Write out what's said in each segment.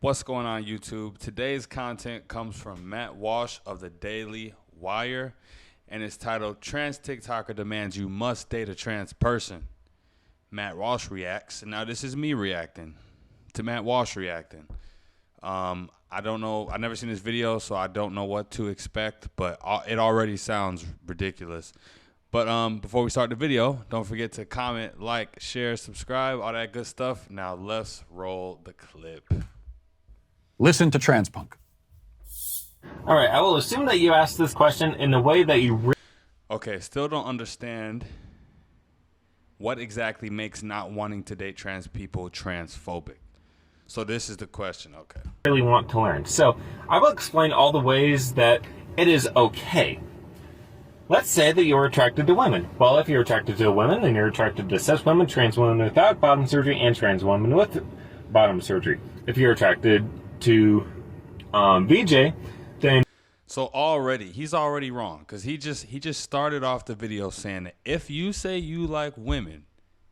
What's going on, YouTube? Today's content comes from Matt Walsh of the Daily Wire, and it's titled "Trans TikToker Demands You Must Date a Trans Person." Matt Walsh reacts, and now this is me reacting to Matt Walsh reacting. I don't know. I've never seen this video, so I don't know what to expect, but it already sounds ridiculous. But before we start the video, don't forget to comment, like, share, subscribe, all that good stuff. Now let's roll the clip. Listen to TransPunk. All right, I will assume that you asked this question in the way that you... Okay, still don't understand what exactly makes not wanting to date trans people transphobic. So this is the question, okay. really want to learn. So I will explain all the ways that it is okay. Let's say that you're attracted to women. Well, if you're attracted to women, then you're attracted to cis women, trans women without bottom surgery, and trans women with bottom surgery. If you're attracted to VJ, then So already, he's already wrong, because he just started off the video saying that if you say you like women,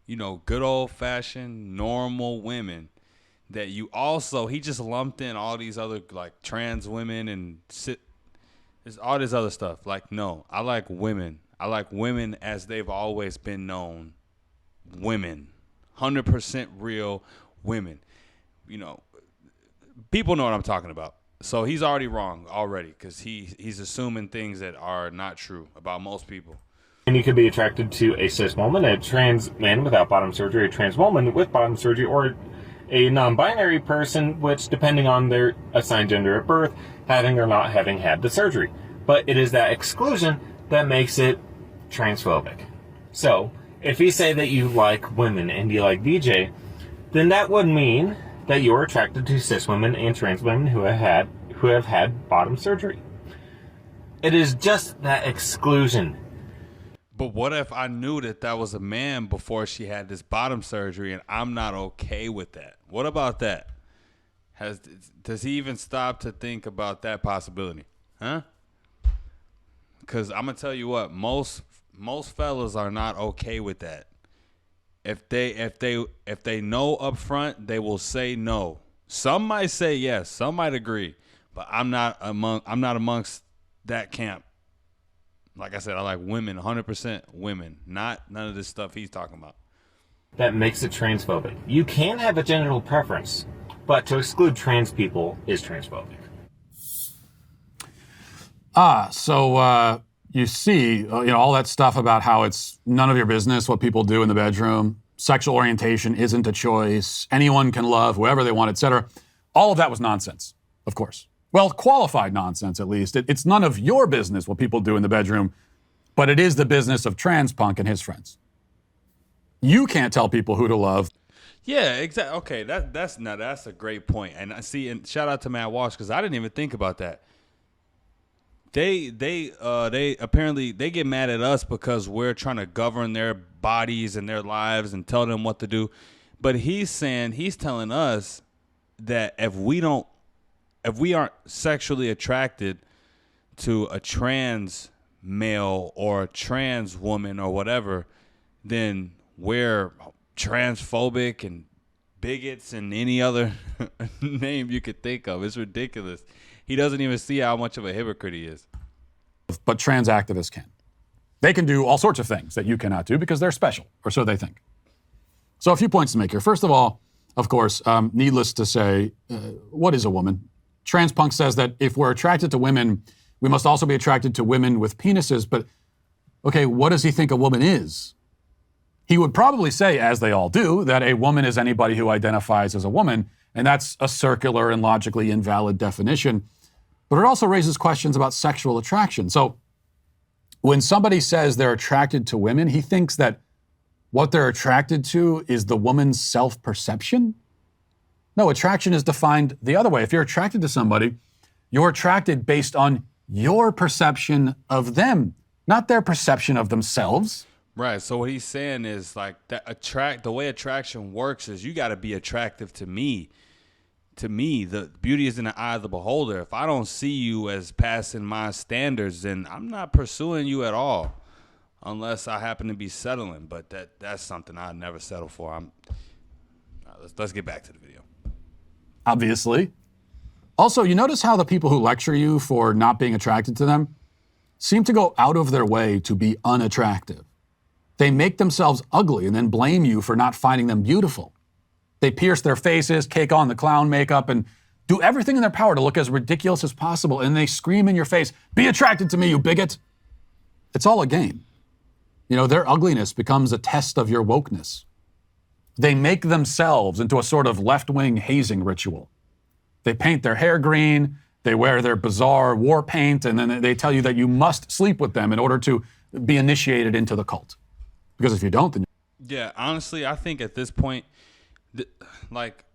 you know, good old-fashioned, normal women, that you also, he just lumped in all these other, like, trans women and there's all this other stuff. Like, no, I like women. I like women as they've always been known. Women. 100% real women. You know, people know what I'm talking about. So he's already wrong already, because he's assuming things that are not true about most people. and you could be attracted to a cis woman, a trans man without bottom surgery, a trans woman with bottom surgery, or a non-binary person, which, depending on their assigned gender at birth, having or not having had the surgery. But it is that exclusion that makes it transphobic. So, if you say that you like women and you like VJ, then that would mean that you're attracted to cis women and trans women who have had bottom surgery. It is just that exclusion. But what if I knew that that was a man before she had this bottom surgery, and I'm not okay with that? What about that? Does he even stop to think about that possibility? Huh? Because I'm gonna tell you what, most fellas are not okay with that. If they know up front, they will say no. Some might say yes, some might agree, but I'm not amongst that camp. Like I said, I like women, 100% women, not none of this stuff he's talking about. That makes it transphobic. You can have a genital preference, but to exclude trans people is transphobic. So you see, all that stuff about how it's none of your business what people do in the bedroom. Sexual orientation isn't a choice. Anyone can love whoever they want, etc. All of that was nonsense, of course. Well, qualified nonsense, at least. It's none of your business what people do in the bedroom, but it is the business of TransPunk and his friends. You can't tell people who to love. Yeah, exactly. Okay, that's a great point. And I see, and shout out to Matt Walsh, because I didn't even think about that. They apparently they get mad at us because we're trying to govern their bodies and their lives and tell them what to do. But he's telling us that if we aren't sexually attracted to a trans male or a trans woman or whatever, then we're transphobic and bigots and any other name you could think of. It's ridiculous. He doesn't even see how much of a hypocrite he is. But trans activists can. They can do all sorts of things that you cannot do because they're special, or so they think. So a few points to make here. First of all, of course, needless to say, what is a woman? TransPunk says that if we're attracted to women, we must also be attracted to women with penises. But, okay, what does he think a woman is? He would probably say, as they all do, that a woman is anybody who identifies as a woman, and that's a circular and logically invalid definition. But it also raises questions about sexual attraction. So when somebody says they're attracted to women, he thinks that what they're attracted to is the woman's self-perception. No, attraction is defined the other way. If you're attracted to somebody, you're attracted based on your perception of them, not their perception of themselves. Right. So what he's saying is like that the way attraction works is you got to be attractive to me. To me, the beauty is in the eye of the beholder. If I don't see you as passing my standards, then I'm not pursuing you at all, unless I happen to be settling. But that's something I'd never settle for. Let's get back to the video. Obviously, Also, you notice how the people who lecture you for not being attracted to them seem to go out of their way to be unattractive. They make themselves ugly and then blame you for not finding them beautiful. They pierce their faces, cake on the clown makeup, and do everything in their power to look as ridiculous as possible, and they scream in your face, "Be attracted to me, you bigot!" It's all a game. You know, their ugliness becomes a test of your wokeness. They make themselves into a sort of left-wing hazing ritual. They paint their hair green, they wear their bizarre war paint, and then they tell you that you must sleep with them in order to be initiated into the cult. Because if you don't, then... Yeah, honestly, I think at this point, like,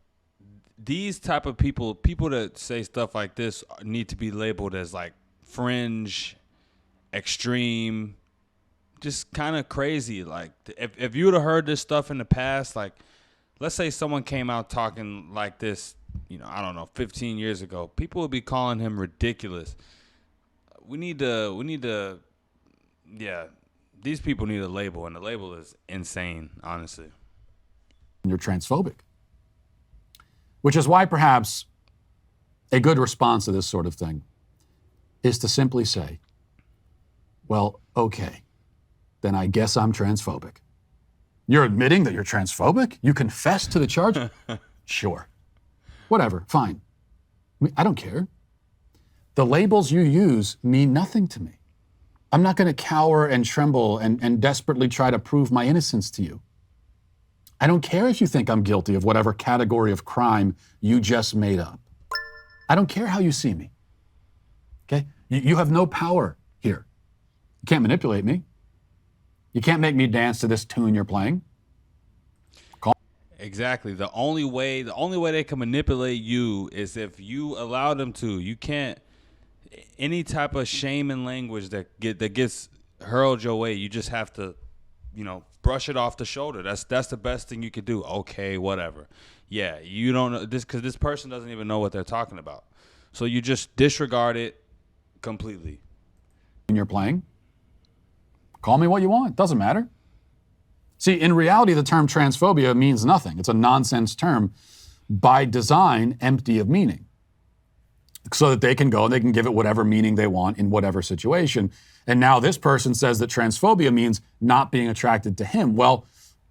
these type of people that say stuff like this need to be labeled as, like, fringe, extreme, just kind of crazy. Like, if you would have heard this stuff in the past, like, let's say someone came out talking like this, you know, I don't know, 15 years ago, people would be calling him ridiculous. We need to, yeah, these people need a label, and the label is insane, honestly. You're transphobic. Which is why perhaps a good response to this sort of thing is to simply say, well, okay, then I guess I'm transphobic. You're admitting that you're transphobic? You confess to the charge? Sure. Whatever, fine. I don't care. The labels you use mean nothing to me. I'm not going to cower and tremble and desperately try to prove my innocence to you. I don't care if you think I'm guilty of whatever category of crime you just made up. I don't care how you see me. Okay? You have no power here. You can't manipulate me. You can't make me dance to this tune you're playing. Exactly. The only way they can manipulate you is if you allow them to. You can't. Any type of shame and language that gets hurled your way, you just have to, you know, brush it off the shoulder. That's the best thing you could do. Okay, whatever. Yeah, you don't know this because this person doesn't even know what they're talking about. So you just disregard it completely. When you're playing, call me what you want. Doesn't matter. See, in reality, the term transphobia means nothing. It's a nonsense term by design, empty of meaning. So that they can go and they can give it whatever meaning they want in whatever situation. And now this person says that transphobia means not being attracted to him. Well,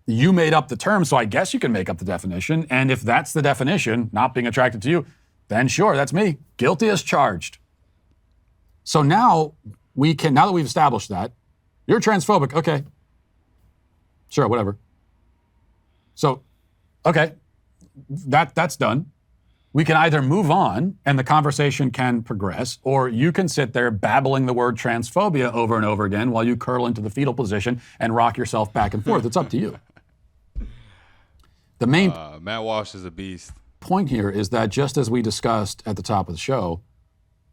you made up the term, so I guess you can make up the definition. And if that's the definition, not being attracted to you, then sure, that's me. Guilty as charged. So now now that we've established that, you're transphobic, okay. Sure, whatever. So, okay, that's done. We can either move on and the conversation can progress, or you can sit there babbling the word transphobia over and over again while you curl into the fetal position and rock yourself back and forth. It's up to you. The main Matt Walsh is a beast. Point here is that just as we discussed at the top of the show,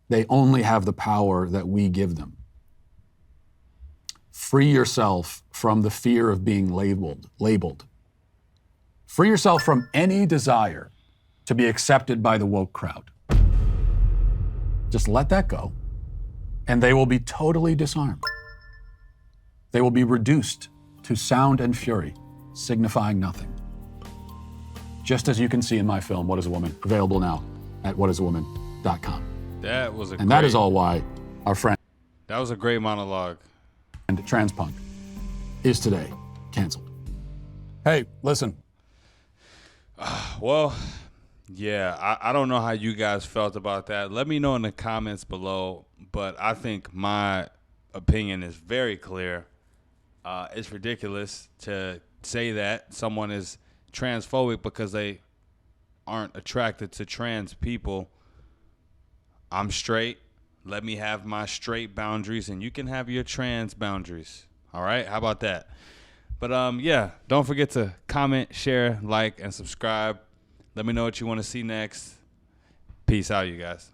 they only have the power that we give them. Free yourself from the fear of being labeled. Free yourself from any desire to be accepted by the woke crowd. Just let that go, and they will be totally disarmed. They will be reduced to sound and fury, signifying nothing. Just as you can see in my film, What is a Woman, available now at whatisawoman.com. And that is all why our friend... That was a great monologue. ...and Transpunk is today canceled. Hey, listen. Well... Yeah, I don't know how you guys felt about that. Let me know in the comments below. But I think my opinion is very clear. It's ridiculous to say that someone is transphobic because they aren't attracted to trans people. I'm straight. Let me have my straight boundaries, and you can have your trans boundaries. All right? How about that? But, yeah, don't forget to comment, share, like, and subscribe. Let me know what you want to see next. Peace out, you guys.